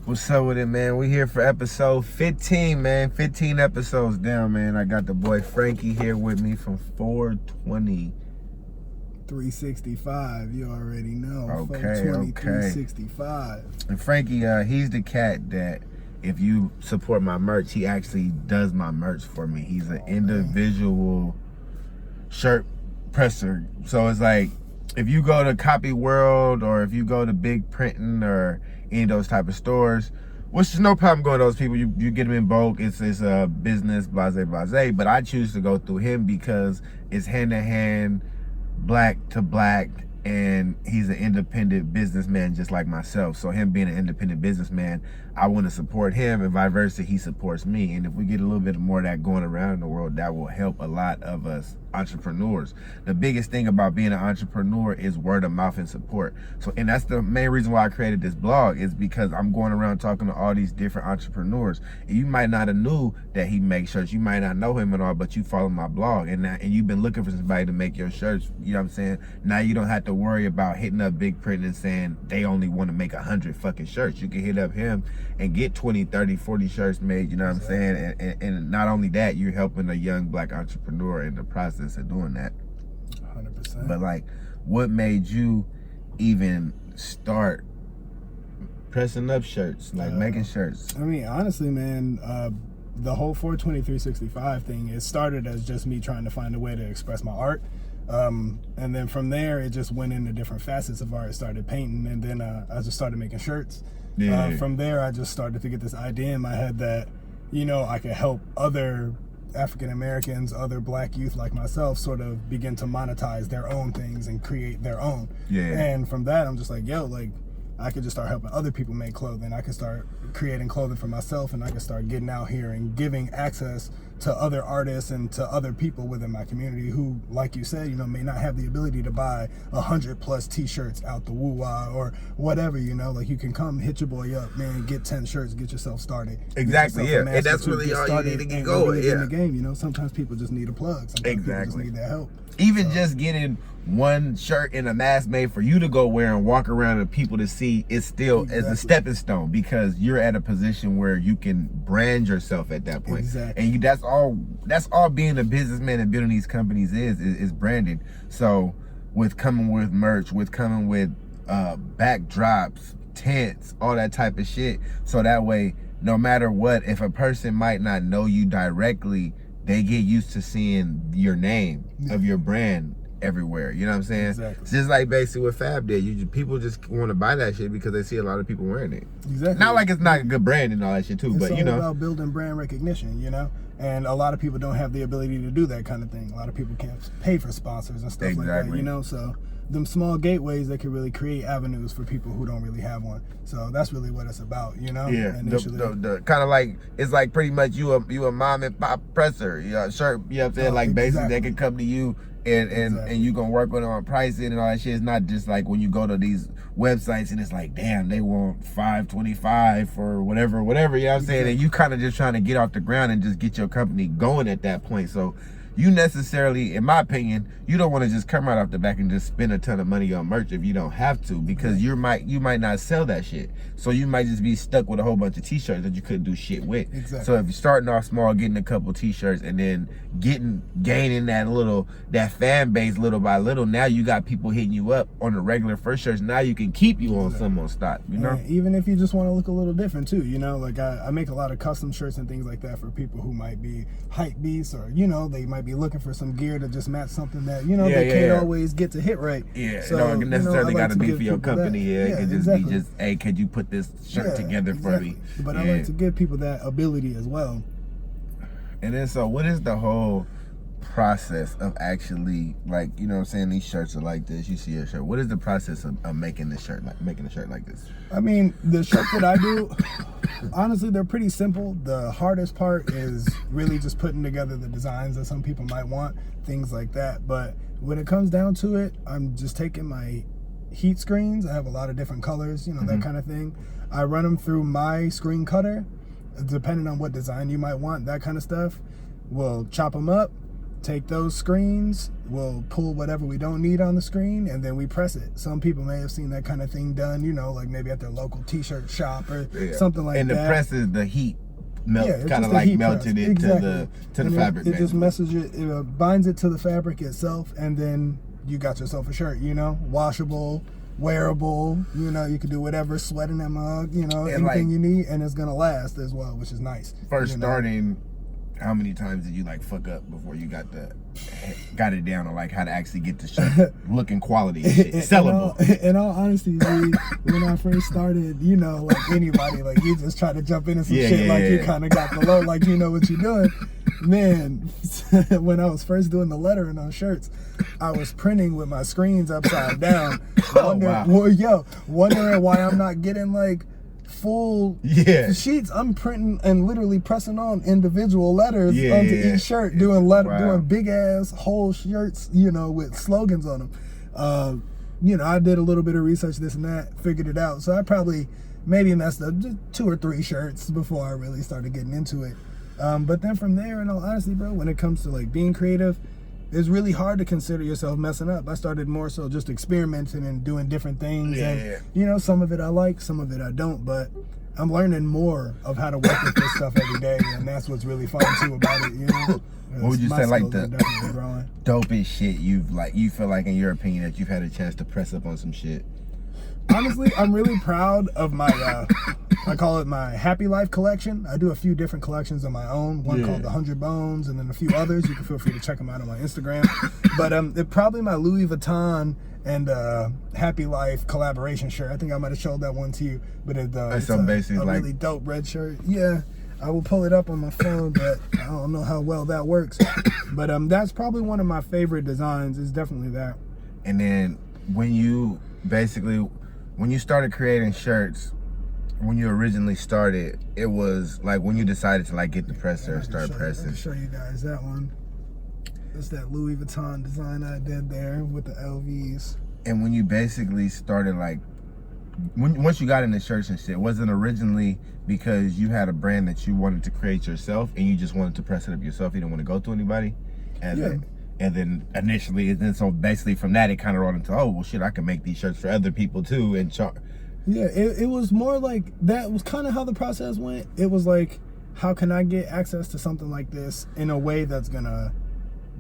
What's up with it, man? We here for episode 15, man. 15 episodes down, man. I got the boy Frankie here with me from 420. 365, you already know. Okay. 365. And Frankie, he's the cat that if you support my merch, he actually does my merch for me. He's an individual shirt presser. So it's like, if you go to Copy World or if you go to Big Printing or any of those type of stores, which is no problem going to those people. You get them in bulk. It's a business, blase. But I choose to go through him because it's hand to hand, black to black, and he's an independent businessman just like myself. So him being an independent businessman, I want to support him, and vice versa, he supports me. And if we get a little bit more of that going around in the world, that will help a lot of us entrepreneurs. The biggest thing about being an entrepreneur is word of mouth and support. So, and that's the main reason why I created this blog, is because I'm going around talking to all these different entrepreneurs. And you might not have knew that he makes shirts. You might not know him at all, but you follow my blog, and you've been looking for somebody to make your shirts. You know what I'm saying? Now you don't have to worry about hitting up Big Print and saying they only want to make 100 fucking shirts. You can hit up him and get 20, 30, 40 shirts made. You know what I'm saying? And not only that, you're helping a young black entrepreneur in the process of doing that. 100%. But like, what made you even start pressing up shirts, like making shirts? I mean, honestly, man, the whole 420-365 thing, it started as just me trying to find a way to express my art. And then from there, it just went into different facets of art. I started painting, and then I just started making shirts. From there, I just started to get this idea in my head that, you know, I could help other African Americans, other black youth like myself, sort of begin to monetize their own things and create their own. And from that, I'm just like, yo, like, I could just start helping other people make clothing. I could start creating clothing for myself, and I could start getting out here and giving access to other artists and to other people within my community who, like you said, you know, may not have the ability to buy 100+ t-shirts out the woo-wah or whatever, you know. Like, you can come hit your boy up, man, get 10 shirts, get yourself started. Exactly, yeah. And that's really all you need to get going, in the game, you know. Sometimes people just need a plug. Sometimes people just need that help. Even just getting one shirt and a mask made for you to go wear and walk around and people to see, is still as a stepping stone, because you're at a position where you can brand yourself at that point. And that's all being a businessman and building these companies is branding. So with coming with merch, with coming with backdrops, tents, all that type of shit, so that way, no matter what, if a person might not know you directly, they get used to seeing your name of your brand everywhere. You know what I'm saying? It's just like basically what Fab did. People just want to buy that shit because they see a lot of people wearing it. Not like it's not a good brand and all that shit too, but you know, it's all about building brand recognition, you know. And a lot of people don't have the ability to do that kind of thing. A lot of people can't pay for sponsors and stuff like that, you know. So them small gateways that can really create avenues for people who don't really have one. So that's really what it's about, you know. The kind of like, it's like pretty much you a mom and pop presser, you know, shirt, you know what I'm saying? Like basically they can come to you and you gonna work with them on pricing and all that shit. It's not just like when you go to these websites and it's like, damn, they want $525 for whatever, you know what I'm saying? And you kind of just trying to get off the ground and just get your company going at that point. So you necessarily, in my opinion, you don't want to just come right off the back and just spend a ton of money on merch if you don't have to, because you might not sell that shit. So you might just be stuck with a whole bunch of t-shirts that you couldn't do shit with. So if you're starting off small, getting a couple t-shirts and then gaining that fan base little by little, now you got people hitting you up on the regular first shirts. Now you can keep you on some on stock, you know? And even if you just want to look a little different too, you know, like I make a lot of custom shirts and things like that for people who might be hype beasts, or, you know, they might be looking for some gear to just match something that, you know, they can't always get to hit right. So, it don't necessarily got to be for your company. It can just be just, hey, could you put this shirt together for me? But I like to give people that ability as well. And then, so what is the whole process of actually, like, you know what I'm saying, these shirts are like this, you see a shirt, what is the process of making this shirt, like making a shirt like this? I mean, the shirts that I do, honestly, they're pretty simple. The hardest part is really just putting together the designs that some people might want, things like that. But when it comes down to it, I'm just taking my heat screens. I have a lot of different colors, you know, that kind of thing. I run them through my screen cutter, depending on what design you might want, that kind of stuff. We'll chop them up, take those screens, we'll pull whatever we don't need on the screen, and then we press it. Some people may have seen that kind of thing done, you know, like maybe at their local t-shirt shop or something like that. And the press is the heat kind of like melted it to the fabric. It just binds it to the fabric itself, and then you got yourself a shirt, you know, washable, wearable, you know, you can do whatever, sweat in that mug, you know, and anything you need, and it's gonna last as well, which is nice. First starting, how many times did you like fuck up before you got it down on like how to actually get the shirt looking quality and shit, sellable? In all honesty, when I first started, you know, like anybody, like you just try to jump into some shit like you kind of got the low, like you know what you're doing. Man, when I was first doing the lettering on shirts, I was printing with my screens upside down, wondering why I'm not getting like full sheets. I'm printing and literally pressing on individual letters onto each shirt, doing big ass whole shirts, you know, with slogans on them. You know, I did a little bit of research, this and that, figured it out. So I probably maybe messed up just 2 or 3 shirts before I really started getting into it. But then from there, in all honesty, bro, when it comes to like being creative, it's really hard to consider yourself messing up. I started more so just experimenting and doing different things. And, you know, some of it I like, some of it I don't, but I'm learning more of how to work with this stuff every day, and that's what's really fun too about it, you know? What would you say like the dopest shit you feel like in your opinion that you've had a chance to press up on some shit? Honestly, I'm really proud of my, I call it my Happy Life collection. I do a few different collections of my own, one called the 100 Bones, and then a few others. You can feel free to check them out on my Instagram. But it probably my Louis Vuitton and Happy Life collaboration shirt. I think I might have showed that one to you, but it's a really dope red shirt. Yeah, I will pull it up on my phone, but I don't know how well that works. But that's probably one of my favorite designs. It's definitely that. And then when you started creating shirts, when you originally started, it was like when you decided to like get the presser and start pressing. I can show you guys that one. That's that Louis Vuitton design I did there with the LVs. And when you basically started like, once you got into shirts and shit, was it originally because you had a brand that you wanted to create yourself and you just wanted to press it up yourself? You didn't want to go to anybody? And then initially, and then so basically from that, it kind of rolled into, oh, well, shit, I can make these shirts for other people too and charge. Yeah, it was more like, that was kind of how the process went. It was like, how can I get access to something like this in a way that's gonna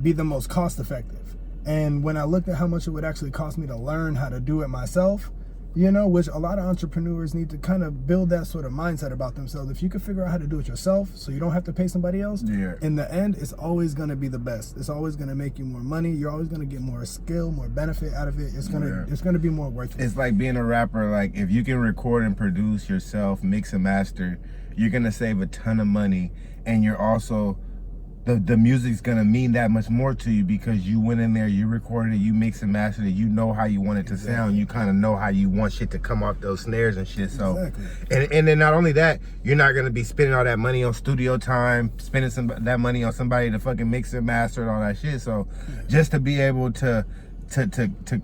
be the most cost effective? And when I looked at how much it would actually cost me to learn how to do it myself, you know, which a lot of entrepreneurs need to kind of build that sort of mindset about themselves. If you can figure out how to do it yourself so you don't have to pay somebody else, in the end, it's always going to be the best. It's always going to make you more money. You're always going to get more skill, more benefit out of it. It's going to be more worth it. It's like being a rapper. Like if you can record and produce yourself, mix and master, you're going to save a ton of money. And you're also, the music's gonna mean that much more to you because you went in there, you recorded it, you mixed and mastered it, you know how you want it to sound, you kind of know how you want shit to come off those snares and shit. So and then not only that, you're not gonna be spending all that money on studio time, spending that money on somebody to fucking mix and master and all that shit. So just to be able to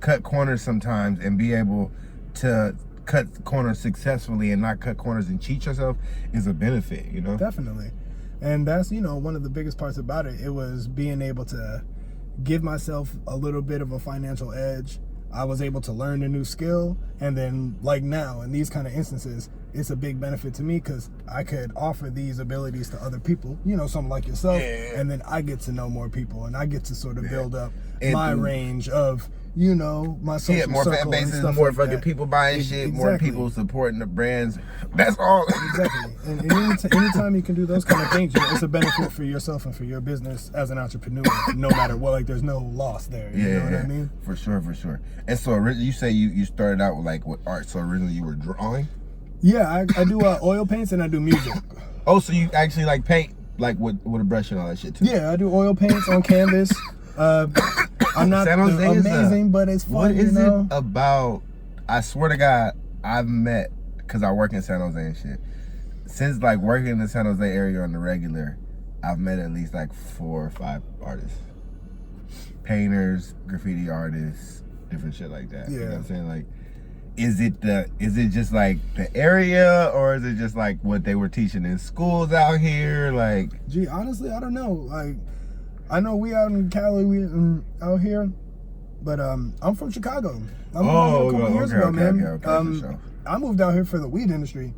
cut corners sometimes and be able to cut corners successfully and not cut corners and cheat yourself is a benefit, you know? Definitely. And that's, you know, one of the biggest parts about it. It was being able to give myself a little bit of a financial edge. I was able to learn a new skill. And then like now in these kind of instances, it's a big benefit to me because I could offer these abilities to other people, you know, someone like yourself. And then I get to know more people and I get to sort of build up my range of, you know, my social more circle fan bases, and stuff more like fucking that. people buying shit, more people supporting the brands. That's all. Exactly. And anytime you can do those kind of things, it's a benefit for yourself and for your business as an entrepreneur, no matter what. Like, there's no loss there. You know what I mean? For sure, for sure. And so you say you started out with like with art. So originally you were drawing? Yeah, I do oil paints and I do music. Oh, so you actually like paint like with a brush and all that shit too? Yeah, I do oil paints on canvas. I'm not amazing, but it's fun. What is it about? I swear to God, I've met, because I work in San Jose and shit. Since like working in the San Jose area on the regular, I've met at least like 4 or 5 artists, painters, graffiti artists, different shit like that. You know what I'm saying? Like, is it just like the area, or is it just like what they were teaching in schools out here? Like, gee, honestly, I don't know. Like, I know we out in Cali, we out here, but I'm from Chicago. I moved out here a couple years ago, man. For sure. I moved out here for the weed industry.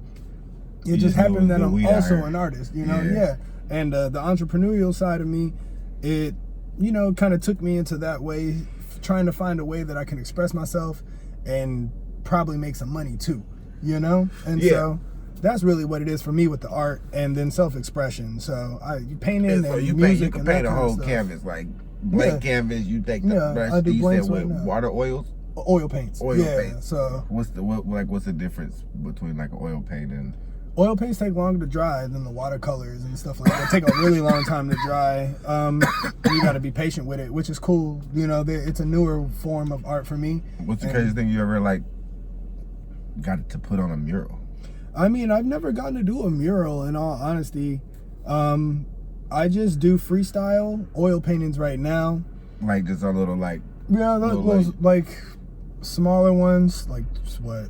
It You just know happened that the I'm weed also out here. an artist, you know? Yeah. Yeah. And the entrepreneurial side of me, it, you know, kind of took me into that way, trying to find a way that I can express myself and probably make some money too, you know? And so that's really what it is for me with the art and then self-expression. So painting and so music you can and paint that a kind of whole stuff. canvas, like blank canvas. You take the brush. I do You blanks said with right now. water oils. Oil paints. Oil paint. So What's the difference between like an oil paint and? oil paints take longer to dry than the watercolors and stuff like that. They take a really long time to dry. You got to be patient with it, which is cool. You know, it's a newer form of art for me. What's the craziest thing you ever like got to put on a mural? I mean, I've never gotten to do a mural, in all honesty. I just do freestyle oil paintings right now. Like just a little like. Yeah, little, those like smaller ones, like what,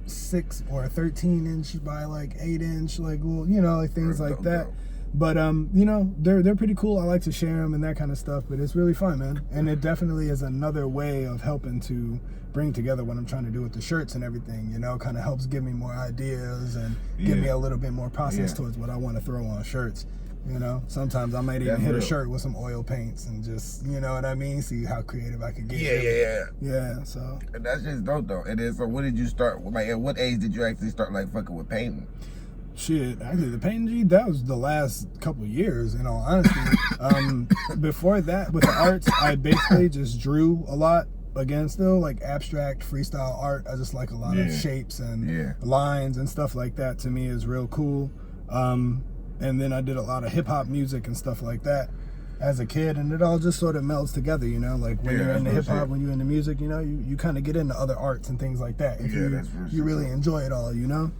6 or 13 inch by like 8 inch, like little, you know, like things like that. But you know, they're pretty cool. I like to share them and that kind of stuff. But it's really fun, man. And it definitely is another way of helping to bring together what I'm trying to do with the shirts and everything. You know, kind of helps give me more ideas and give me a little bit more process towards what I want to throw on shirts. You know, sometimes I might even hit a shirt with some oil paints and just, you know what I mean, see how creative I could get. Yeah. So And that's just dope though. And then so when did you start? Like at what age did you actually start like fucking with painting? shit, actually the painting, that was the last couple years, in all honesty. Before that, with the arts, I basically just drew a lot. Again, still like abstract freestyle art. I just like a lot of shapes and lines and stuff like that. To me is real cool. And then I did a lot of hip hop music and stuff like that as a kid, and it all just sort of melds together, you know, like when you're into hip hop, when you're into music, you know, you kind of get into other arts and things like that. If you really enjoy it all, you know.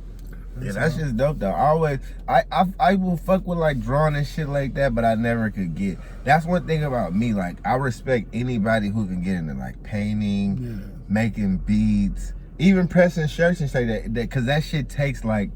Yeah, that's just dope though. I will fuck with like drawing and shit like that, but I never could get. That's one thing about me. Like I respect anybody who can get into like painting, making beats, even pressing shirts and shit like that. Because that shit takes like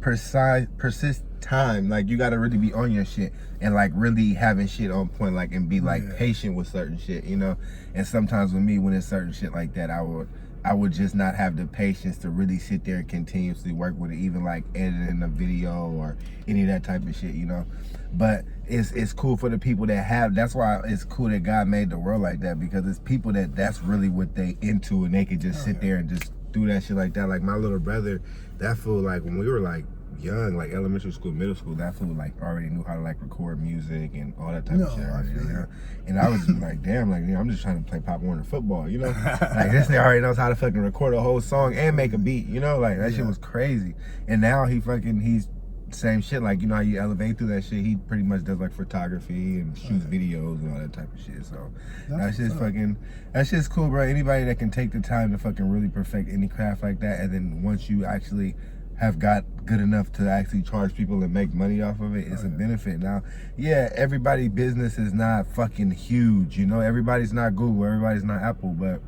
persist time. Like you got to really be on your shit and like really having shit on point, like and be like patient with certain shit, you know. And sometimes with me, when it's certain shit like that, I would just not have the patience to really sit there and continuously work with it, even like editing a video or any of that type of shit, you know. But it's cool for the people that have. That's why it's cool that God made the world like that, because it's people that's really what they into, and they could just sit there and just do that shit like that. Like my little brother, that fool, like when we were like young, like elementary school, middle school, that fool like already knew how to like record music and all that type of shit already, you know? And I was just like, damn, like, you know, I'm just trying to play Pop Warner football, you know? Like this nigga already knows how to fucking record a whole song and make a beat, you know? Like that shit was crazy. And now he's same shit, like, you know how you elevate through that shit, he pretty much does like photography and shoots videos and all that type of shit. So that's just cool, bro. Anybody that can take the time to fucking really perfect any craft like that, and then once you actually have got good enough to actually charge people and make money off of it, it's a benefit. Now, everybody's business is not fucking huge, you know. Everybody's not Google, everybody's not Apple, but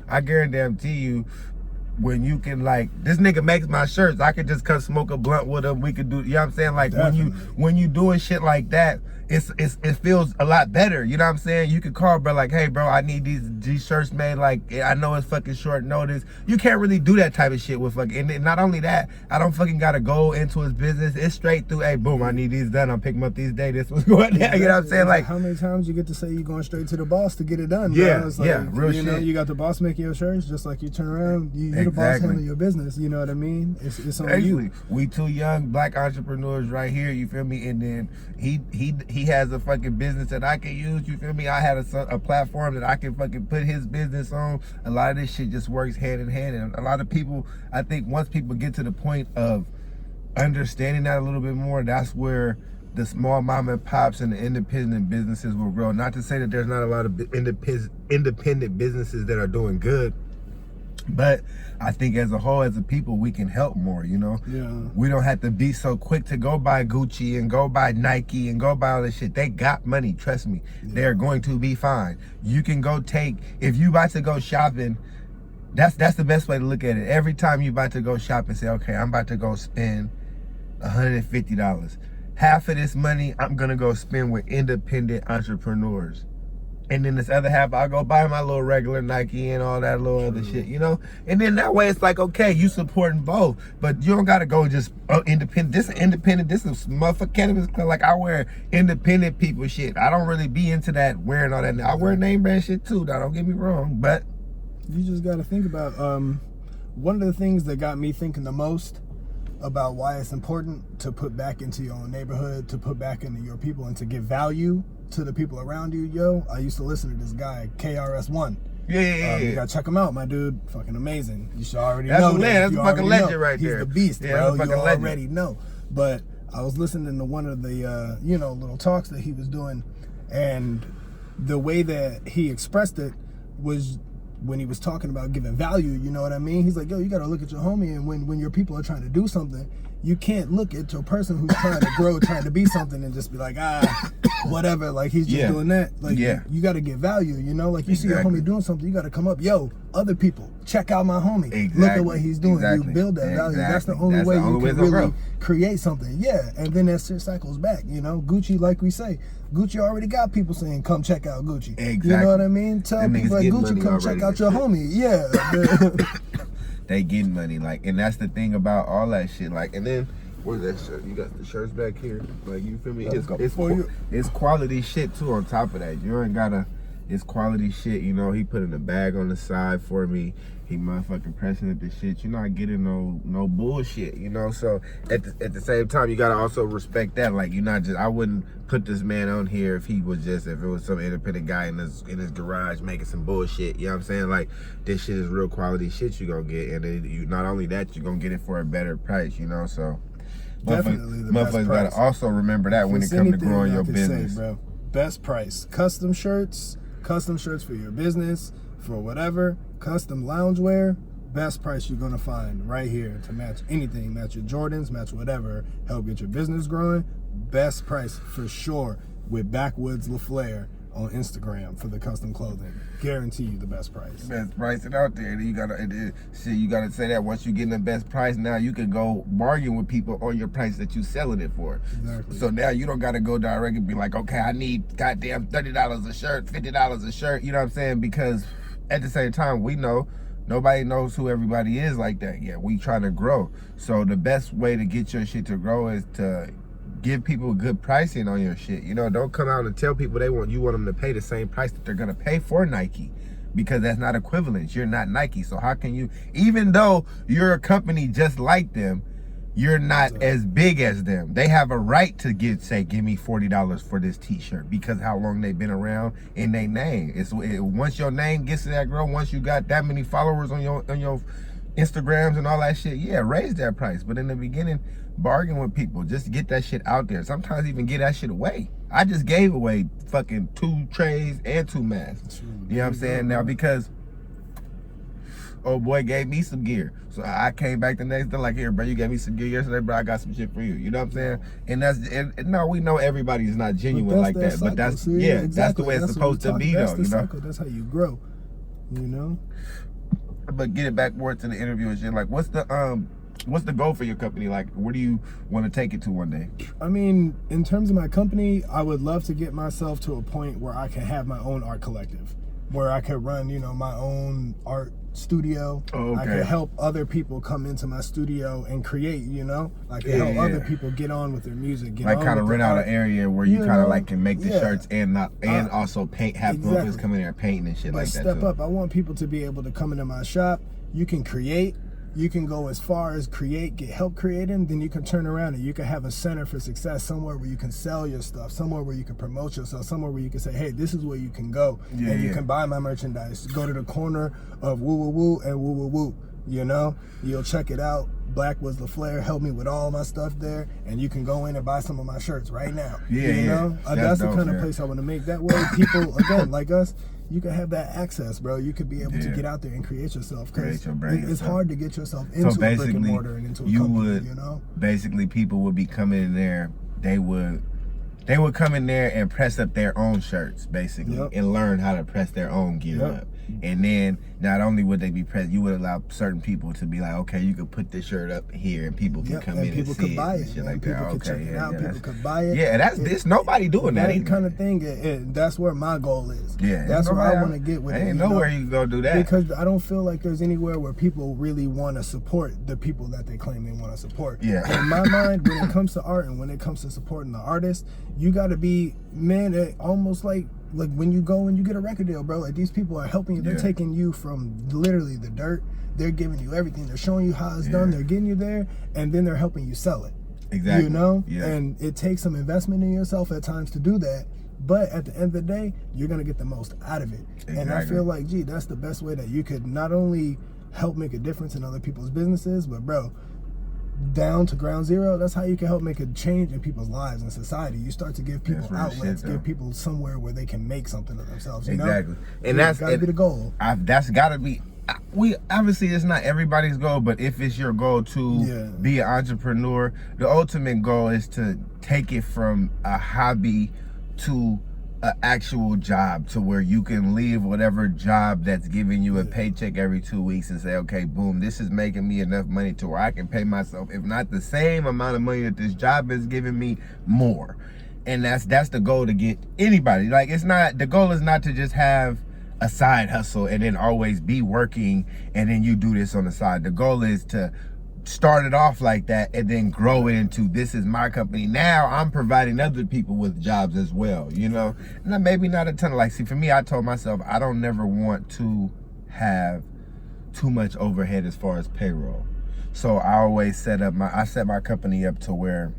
I guarantee you, when you can, like, this nigga makes my shirts, I could just come smoke a blunt with him, we could do, you know what I'm saying? Like, when you doing shit like that, it feels a lot better, you know what I'm saying? You could call, bro, like, hey, bro, I need these shirts made, like, I know it's fucking short notice. You can't really do that type of shit with fucking, and not only that, I don't fucking gotta go into his business. It's straight through, hey, boom, I need these done, I'm picking up these days, this was going down, you know what I'm saying? Like, how many times you get to say you're going straight to the boss to get it done, bro? It's like, real you know, shit. you got the boss making your shirts, just like you turn around, you the boss handling your business, you know what I mean? It's on you. We two young black entrepreneurs right here, you feel me? And then he has a fucking business that I can use, you feel me? I had a platform that I can fucking put his business on. A lot of this shit just works hand in hand, and a lot of people, I think once people get to the point of understanding that a little bit more, that's where the small mom and pops and the independent businesses will grow. Not to say that there's not a lot of independent businesses that are doing good, but I think as a whole, as a people, we can help more, you know? We don't have to be so quick to go buy Gucci and go buy Nike and go buy all this shit. They got money, trust me. They're going to be fine. You can go if you about to go shopping, that's the best way to look at it. Every time you about to go shop and say, okay, I'm about to go spend $150. half of this money I'm gonna go spend with independent entrepreneurs. And then this other half, I'll go buy my little regular Nike and all that little other shit, you know? And then that way it's like, okay, you supporting both, but you don't gotta go just independent. This is motherfucking cannabis club. Like, I wear independent people shit. I don't really be into that, wearing all that. I wear name brand shit too, now don't get me wrong, but. You just gotta think about, one of the things that got me thinking the most about why it's important to put back into your own neighborhood, to put back into your people, and to give value to the people around you, yo. I used to listen to this guy, KRS-One. Yeah. You gotta check him out, my dude. Fucking amazing. You should already That's know that. That's a fucking legend right He's there. He's the beast, yeah, bro. That's a You legend. already know. But I was listening to one of the, little talks that he was doing, and the way that he expressed it was when he was talking about giving value, you know what I mean? He's like, yo, you gotta look at your homie, and when your people are trying to do something, you can't look at a person who's trying to grow, trying to be something, and just be like, whatever, like he's just doing that. Like, you gotta get value, you know? Like, you see your homie doing something, you gotta come up, yo, other people, check out my homie. Look at what he's doing. You build that value. That's the only way you can really create something. Yeah, and then that shit cycles back, you know? Gucci, like we say, Gucci already got people saying, come check out Gucci. Exactly. You know what I mean? Tell people like Gucci, come check out your homie. Yeah. They getting money, like, and that's the thing about all that shit. Like, and then where's that shirt? You got the shirts back here, like, you feel me? It's quality shit too. On top of that, you ain't gotta. It's quality shit. You know, he put in a bag on the side for me. He motherfucking pressing at the shit. You're not getting no bullshit. You know, so at the same time, you gotta also respect that. Like, you're not just. I wouldn't put this man on here if it was some independent guy in his garage making some bullshit. You know what I'm saying? Like, this shit is real quality shit you gonna get, and then you not only that, you're gonna get it for a better price. You know, so definitely the best motherfuckers price. gotta also remember that when it comes to growing your business. Say, bro, best price, custom shirts for your business, for whatever, custom loungewear. Best price you're gonna find right here to match anything, match your Jordans, match whatever, help get your business growing. Best price for sure with Backwoods LaFleur on Instagram for the custom clothing. Guarantee you the best price. Best price it out there. You gotta say that once you get the best price, now you can go bargain with people on your price that you selling it for. Exactly. So now you don't gotta go direct and be like, okay, I need goddamn $30 a shirt, $50 a shirt. You know what I'm saying? Because at the same time, we know nobody knows who everybody is like that yet. We trying to grow. So the best way to get your shit to grow is to give people good pricing on your shit. You know, don't come out and tell people you want them to pay the same price that they're gonna pay for Nike, because that's not equivalent. You're not Nike. So how can you, even though you're a company just like them, you're not as big as them. They have a right to give me $40 for this t-shirt because how long they've been around in their name. Once your name gets to that girl, once you got that many followers on your Instagrams and all that shit, raise that price. But in the beginning, bargain with people just to get that shit out there. Sometimes even get that shit away. I just gave away fucking 2 trays and 2 masks. You know what I'm saying? Now, because old boy gave me some gear, so I came back the next day like, here, bro, you gave me some gear yesterday, bro, I got some shit for you. You know what I'm saying? And no, we know everybody's not genuine like that, but that's exactly. That's the way it's supposed to be, though. You know, that's how you grow. You know. But get it back more to the interview and shit. Like, what's the goal for your company? Like, where do you want to take it to one day? I mean, in terms of my company, I would love to get myself to a point where I can have my own art collective, where I could run, my own art studio. Oh, okay. I could help other people come into my studio and create, I could help other people get on with their music. Like, kind of rent out an area where you kind of like can make the shirts and also paint, have motherfuckers come in there painting and shit like that. Step up. I want people to be able to come into my shop. You can create. You can go as far as get help creating, then you can turn around and you can have a center for success, somewhere where you can sell your stuff, somewhere where you can promote yourself, somewhere where you can say, hey, this is where you can go. You can buy my merchandise. Go to the corner of Woo Woo Woo and Woo Woo Woo. You'll check it out. Backwoods LaFleur helped me with all my stuff there, and you can go in and buy some of my shirts right now. That's the kind of place I want to make. That way, people, again, like us, you can have that access, bro. You could be able to get out there and create yourself, because it's hard to get yourself into a brick and mortar and into a company, Basically, people would be coming in there. They would come in there and press up their own shirts, basically, and learn how to press their own gear up. And then not only would they be present, you would allow certain people to be like, okay, you could put this shirt up here and people can come in people and see could buy it. it. And shit And like people that. could check it out. People could buy it. Yeah, there's nobody doing that. That kind of thing. That's where my goal is. Yeah, that's where I want to get with it. Ain't nowhere you can go do that. Because I don't feel like there's anywhere where people really want to support the people that they claim they want to support. Yeah. In my mind, when it comes to art and when it comes to supporting the artist, you got to be, man, almost like when you go and you get a record deal, bro. Like, these people are helping you. They're taking you from literally the dirt. They're giving you everything. They're showing you how it's done. They're getting you there, and then they're helping you sell it. Exactly. You know? Yeah. And it takes some investment in yourself at times to do that. But at the end of the day, you're going to get the most out of it. Exactly. And I feel like, gee, that's the best way that you could not only help make a difference in other people's businesses, but, bro, down to ground zero, that's how you can help make a change in people's lives and society. You start to give people outlets, give people somewhere where they can make something of themselves. You exactly. know? And that's got to be the goal. That's got to be. We obviously, it's not everybody's goal, but if it's your goal to be an entrepreneur, the ultimate goal is to take it from a hobby to an actual job, to where you can leave whatever job that's giving you a paycheck every 2 weeks and say, okay, boom, this is making me enough money to where I can pay myself, if not the same amount of money that this job is giving me, more. And that's the goal to get anybody. Like, it's not, the goal is not to just have a side hustle and then always be working and then you do this on the side. The goal is to start it off like that and then grow it into, this is my company. Now I'm providing other people with jobs as well, you know? And maybe not a ton of, like, see, for me, I told myself I don't never want to have too much overhead as far as payroll. So I always set my company up to where,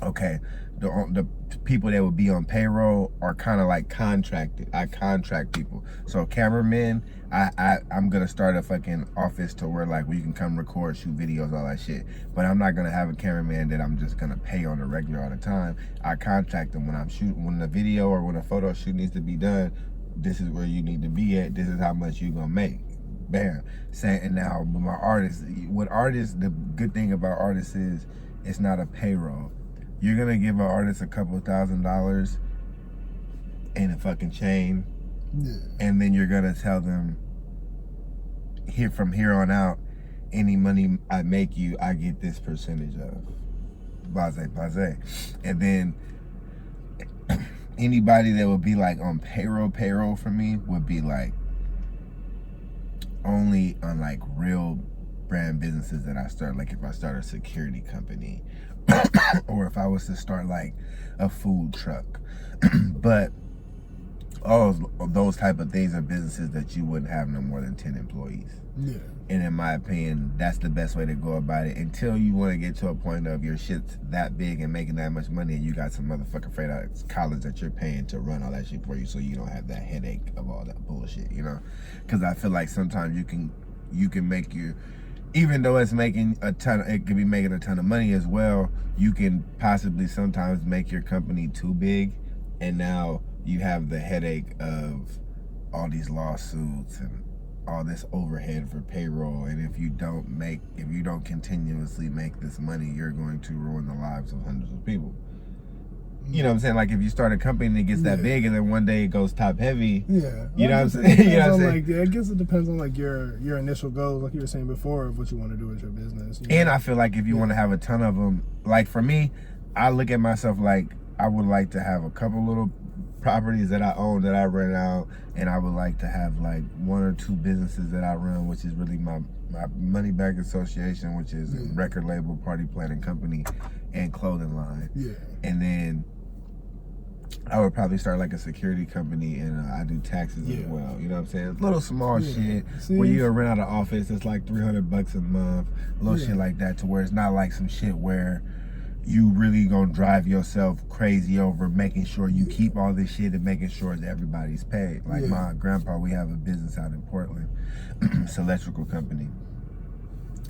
okay, the people that would be on payroll are kind of like contracted. I contract people. So cameramen, I'm gonna start a fucking office to where, like, we can come record, shoot videos, all that shit. But I'm not gonna have a cameraman that I'm just gonna pay on the regular all the time. I contract them when I'm shooting, when the video or when a photo shoot needs to be done. This is where you need to be at. This is how much you gonna make. Bam. And now with my artists, the good thing about artists is it's not a payroll. You're gonna give an artist a couple $1,000s in a fucking chain, and then you're gonna tell them, from here on out, any money I make you, I get this percentage of. Banzz. And then anybody that would be like on payroll for me would be like only on like real brand businesses that I start, like if I start a security company or if I was to start like a food truck. But all those type of things are businesses that you wouldn't have no more than 10 employees. Yeah. And in my opinion, that's the best way to go about it, until you want to get to a point of your shit's that big and making that much money and you got some motherfucker straight out of college that you're paying to run all that shit for you, so you don't have that headache of all that bullshit, you know? Because I feel like sometimes you can make your, even though it's making a ton, it could be making a ton of money as well, you can possibly sometimes make your company too big, and now you have the headache of all these lawsuits and all this overhead for payroll. And if you don't continuously make this money, you're going to ruin the lives of hundreds of people. You know what I'm saying? Like, if you start a company and it gets that big and then one day it goes top heavy. Yeah. You know what I'm saying? You know what I'm saying? Like, I guess it depends on like your initial goals, like you were saying before, of what you want to do with your business. And I feel like if you want to have a ton of them, like for me, I look at myself like I would like to have a couple little properties that I own that I rent out, and I would like to have like 1 or 2 businesses that I run, which is really my money back association, which is a record label, party planning company, and clothing line. Yeah. And then I would probably start like a security company, and I do taxes as well. You know what I'm saying? Little small shit where you rent out an office that's like $300 a month, little shit like that, to where it's not like some shit where you really gonna drive yourself crazy over making sure you keep all this shit and making sure that everybody's paid. Like my grandpa, we have a business out in Portland, it's an electrical company.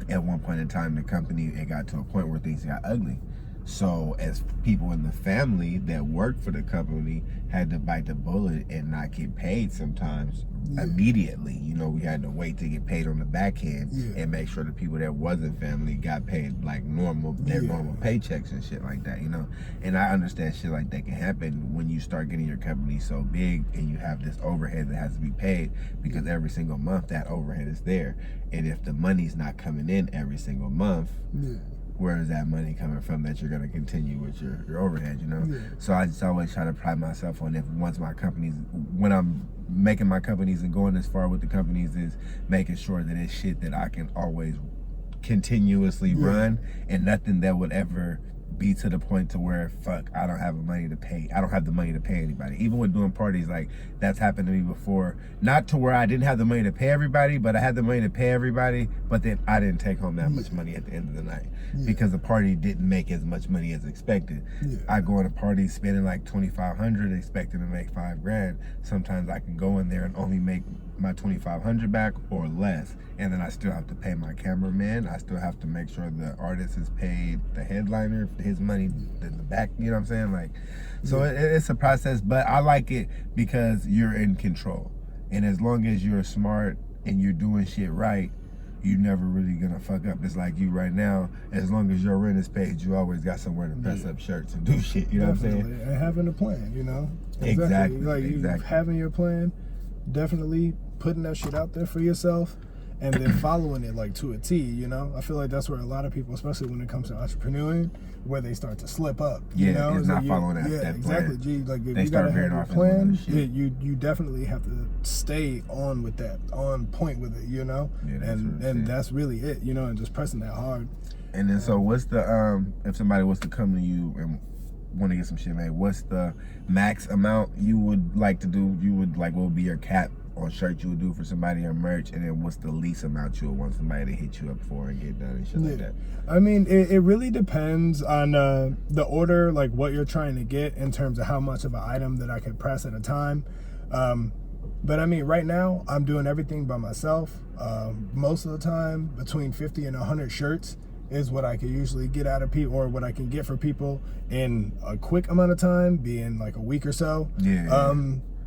At one point in time, the company, it got to a point where things got ugly. So as people in the family that work for the company had to bite the bullet and not get paid sometimes immediately. You know, we had to wait to get paid on the back end and make sure the people that wasn't family got paid like normal, their normal paychecks and shit like that, you know. And I understand shit like that can happen when you start getting your company so big and you have this overhead that has to be paid, because every single month that overhead is there. And if the money's not coming in every single month, where is that money coming from that you're going to continue with your overhead, you know? So I just always try to pride myself on, if once my companies, when I'm making my companies and going as far with the companies, is making sure that it's shit that I can always continuously run, and nothing that would ever be to the point to where, fuck, I don't have the money to pay anybody. Even with doing parties, like, that's happened to me before. Not to where I didn't have the money to pay everybody, but I had the money to pay everybody, but then I didn't take home that much money at the end of the night because the party didn't make as much money as expected. I go in a party spending like $2,500, expecting to make $5,000. Sometimes I can go in there and only make my $2,500 back or less, and then I still have to pay my cameraman. I still have to make sure the artist is paid, the headliner, his money in the back, you know what I'm saying? Like, so it's a process, but I like it because you're in control. And as long as you're smart and you're doing shit right, you're never really gonna fuck up. It's like you right now, as long as your rent is paid, you always got somewhere to press up shirts and do shit, you know what I'm saying? And having a plan, you know? Exactly. Like, you having your plan, definitely putting that shit out there for yourself, and then following it like to a T, you know? I feel like that's where a lot of people, especially when it comes to entrepreneuring, where they start to slip up. You know? It's not following that exactly. plan. Like, if they you start gotta have veering a off plan, you definitely have to stay on with that, on point with it, you know? And that's really it, you know, and just pressing that hard. And then so what's the, if somebody was to come to you and want to get some shit made, what's the max amount you would like to do? You would like, what would be your cap on shirt you would do for somebody or merch? And then what's the least amount you would want somebody to hit you up for and get done and shit like that? I mean, it really depends on the order, like what you're trying to get in terms of how much of an item that I could press at a time. But I mean, right now I'm doing everything by myself. Most of the time, between 50 and 100 shirts is what I can usually get out of people, or what I can get for people in a quick amount of time, being like a week or so.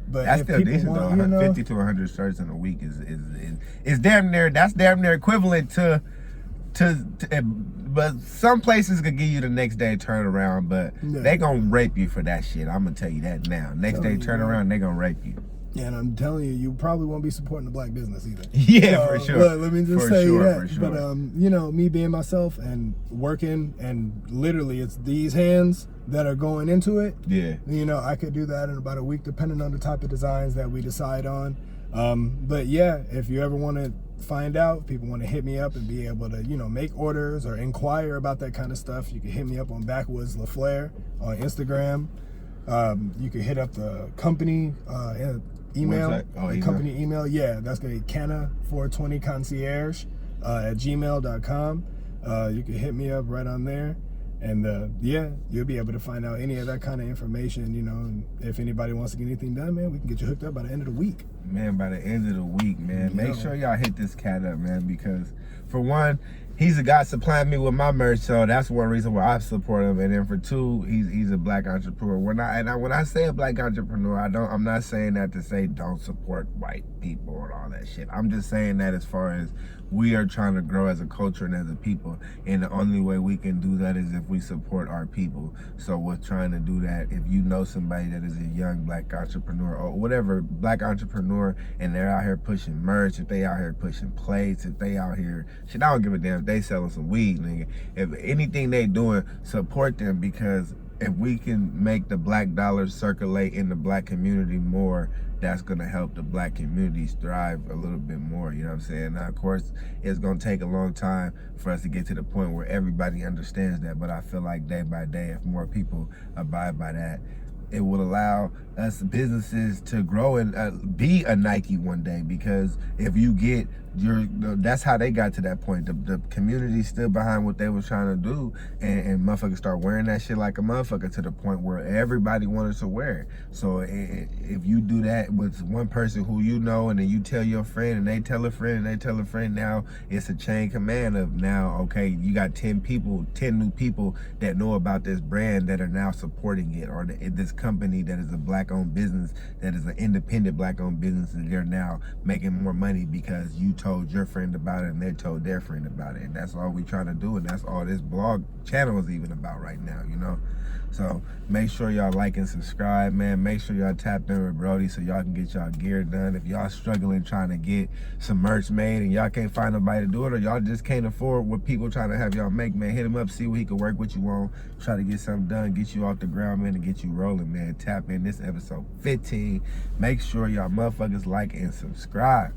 But that's still decent though. You know, 50 to 100 shirts in a week is damn near. That's damn near equivalent to. But some places could give you the next day turnaround, but they gonna rape you for that shit. I'm gonna tell you that now. Next day turnaround, they gonna rape you. Yeah, and I'm telling you, you probably won't be supporting the black business either. For sure. Let me just say that. For sure. But you know, me being myself and working, and literally it's these hands that are going into it. You know, I could do that in about a week, depending on the type of designs that we decide on. But yeah, if you ever want to find out, people want to hit me up and be able to, you know, make orders or inquire about that kind of stuff, you can hit me up on Backwoods LaFlair on Instagram. You can hit up the company email, company email. Yeah, that's gonna be Canna420concierge at gmail.com. You can hit me up right on there, and yeah, you'll be able to find out any of that kind of information, you know. And if anybody wants to get anything done, man, we can get you hooked up by the end of the week. Man, by the end of the week, man, make sure y'all hit this cat up, man, because for one, he's a guy supplying me with my merch, so that's one reason why I support him. And then for two, he's a black entrepreneur. When I say a black entrepreneur, I'm not saying that to say don't support white people and all that shit. I'm just saying that as far as we are trying to grow as a culture and as a people, and the only way we can do that is if we support our people. So we're trying to do that. If you know somebody that is a young black entrepreneur or whatever, black entrepreneur, and they're out here pushing merch, if they out here pushing plates, if they out here, shit, I don't give a damn if they selling some weed, nigga. If anything they doing, support them, because if we can make the black dollars circulate in the black community more, that's going to help the black communities thrive a little bit more, you know what I'm saying? Now, of course, it's going to take a long time for us to get to the point where everybody understands that, but I feel like day by day, if more people abide by that, it will allow us businesses to grow and be a Nike one day. Because if you get that's how they got to that point. The community stood behind what they was trying to do, and motherfuckers start wearing that shit like a motherfucker to the point where everybody wanted to wear it. So if you do that with one person who you know, and then you tell your friend, and they tell a friend, and they tell a friend, now it's a chain command of now, okay, you got 10 new people that know about this brand that are now supporting it, or this company that is a black-owned business, that is an independent black-owned business, and they're now making more money because you told your friend about it and they told their friend about it. And that's all we trying to do, and that's all this blog channel is even about right now, you know. So make sure y'all like and subscribe, man. Make sure y'all tap in with Brody so y'all can get y'all gear done. If y'all struggling trying to get some merch made and y'all can't find nobody to do it, or y'all just can't afford what people trying to have y'all make, man, hit him up, see what he can work with you on. Try to get something done, get you off the ground, man, and get you rolling, man. Tap in. This episode 15. Make sure y'all motherfuckers like and subscribe.